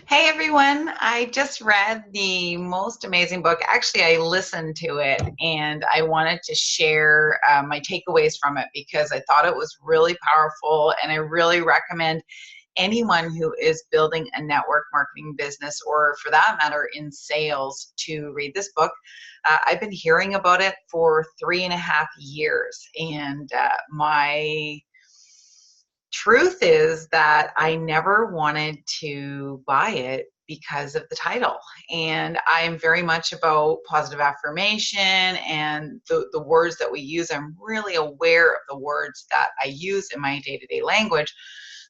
Hey everyone, I just read the most amazing book. Actually, I listened to it and I wanted to share my takeaways from it because I thought it was really powerful, and I really recommend anyone who is building a network marketing business, or for that matter in sales, to read this book. I've been hearing about it for 3.5 years, and my truth is that I never wanted to buy it because of the title. And I am very much about positive affirmation and the words that we use. I'm really aware of the words that I use in my day-to-day language.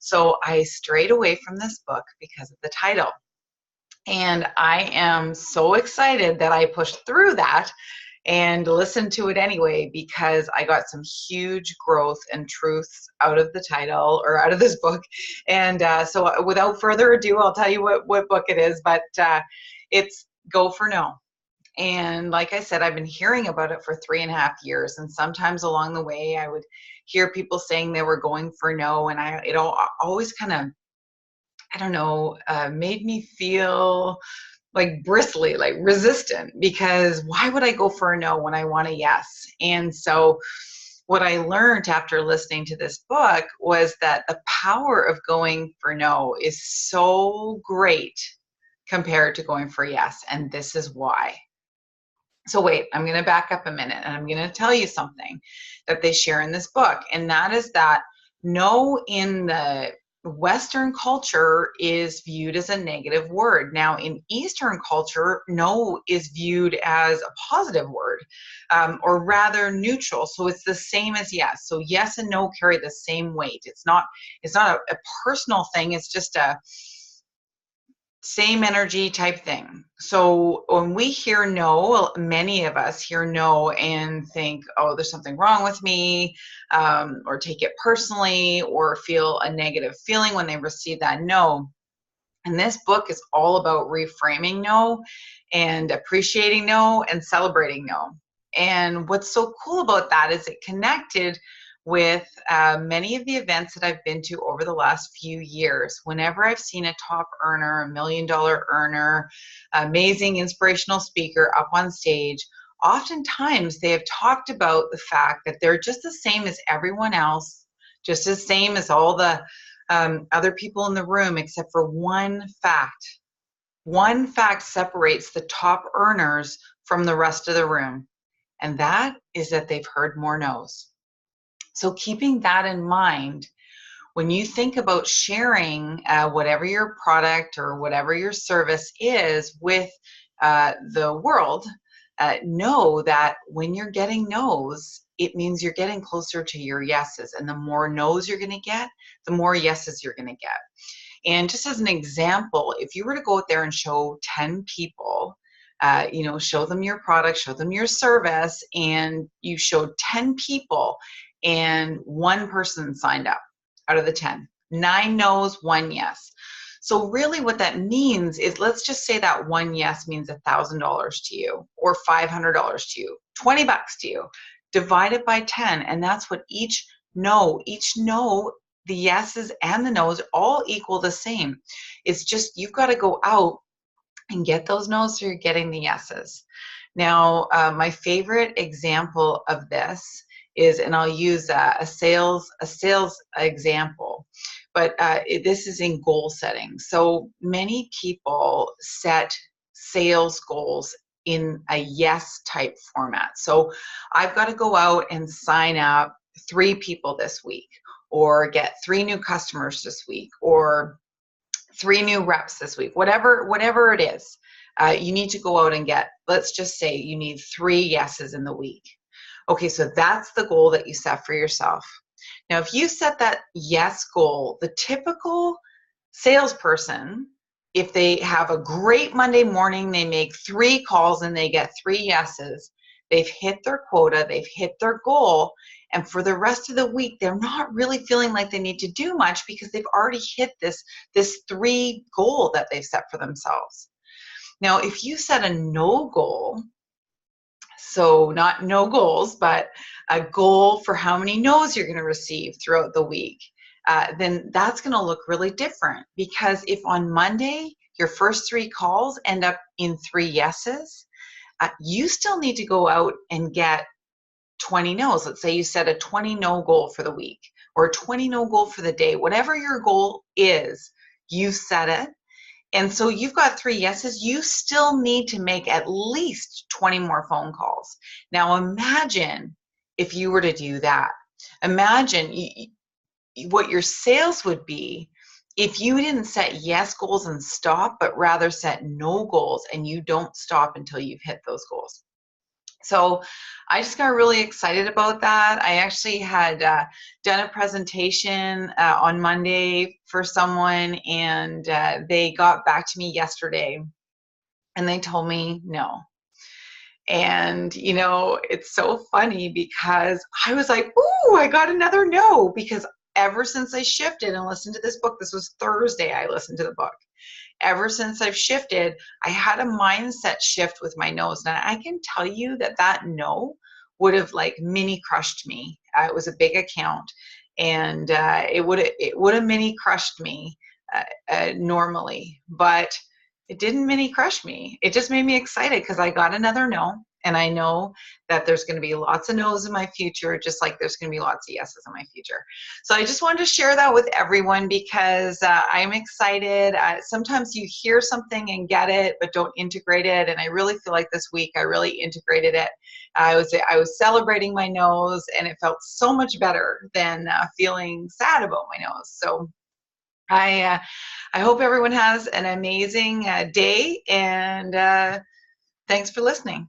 So I strayed away from this book because of the title. And I am so excited that I pushed through that and listened to it anyway, because I got some huge growth and truths out of the title, or out of this book. And so without further ado, I'll tell you what book it is, but it's Go for No. And like I said, I've been hearing about it for 3.5 years. And sometimes along the way, I would hear people saying they were going for no. And it always kind of, I don't know, made me feel like bristly, like resistant, because why would I go for a no when I want a yes? And so what I learned after listening to this book was that the power of going for no is so great compared to going for yes. And this is why. So wait, I'm going to back up a minute, and I'm going to tell you something that they share in this book. And that is that no in the Western culture is viewed as a negative word. Now, in Eastern culture, no is viewed as a positive word, or rather neutral. So it's the same as yes. So yes and no carry the same weight. It's not a personal thing. It's just a same energy type thing. So when we hear no, many of us hear no and think, oh, there's something wrong with me, or take it personally, or feel a negative feeling when they receive that no. And this book is all about reframing no, and appreciating no, and celebrating no. And what's so cool about that is it connected with many of the events that I've been to over the last few years. Whenever I've seen a top earner, a $1 million earner, amazing inspirational speaker up on stage, oftentimes they have talked about the fact that they're just the same as everyone else, just the same as all the other people in the room, except for one fact. One fact separates the top earners from the rest of the room, and that is that they've heard more no's. So keeping that in mind, when you think about sharing whatever your product or whatever your service is with the world, know that when you're getting no's, it means you're getting closer to your yeses. And the more no's you're going to get, the more yeses you're going to get. And just as an example, if you were to go out there and show 10 people, show them your product, show them your service, and you showed 10 people and one person signed up out of the 10, 9 no's, 1 yes. So really what that means is, let's just say that 1 yes means $1,000 to you, or $500 to you, $20 to you. Divide it by 10, and that's what each no, the yeses and the no's all equal the same. It's just you've got to go out and get those no's so you're getting the yeses. Now, my favorite example of this is, and I'll use a sales example, but this is in goal setting. So many people set sales goals in a yes type format. So I've got to go out and sign up 3 people this week, or get 3 new customers this week, or 3 new reps this week, whatever it is. You need to go out and get, let's just say you need 3 yeses in the week. Okay, so that's the goal that you set for yourself. Now, if you set that yes goal, the typical salesperson, if they have a great Monday morning, they make 3 calls and they get 3 yeses, they've hit their quota, they've hit their goal, and for the rest of the week, they're not really feeling like they need to do much because they've already hit this 3 goal that they've set for themselves. Now, if you set a no goal, so not no goals, but a goal for how many no's you're going to receive throughout the week, then that's going to look really different. Because if on Monday your first 3 calls end up in 3 yeses, you still need to go out and get 20 no's. Let's say you set a 20 no goal for the week or a 20 no goal for the day. Whatever your goal is, you set it. And so you've got 3 yeses. You still need to make at least 20 more phone calls. Now imagine if you were to do that. Imagine what your sales would be if you didn't set yes goals and stop, but rather set no goals and you don't stop until you've hit those goals. So I just got really excited about that. I actually had done a presentation on Monday for someone, and they got back to me yesterday and they told me no. And, you know, it's so funny because I was like, ooh, I got another no, because ever since I shifted and listened to this book, this was Thursday I listened to the book. Ever since I've shifted, I had a mindset shift with my no's. Now I can tell you that that no would have like mini crushed me. It was a big account, and it would have mini crushed me normally, but it didn't mini crush me. It just made me excited because I got another no. And I know that there's going to be lots of no's in my future, just like there's going to be lots of yeses in my future. So I just wanted to share that with everyone because I'm excited. Sometimes you hear something and get it, but don't integrate it. And I really feel like this week I really integrated it. I was celebrating my no's, and it felt so much better than feeling sad about my no's. So I hope everyone has an amazing day, and thanks for listening.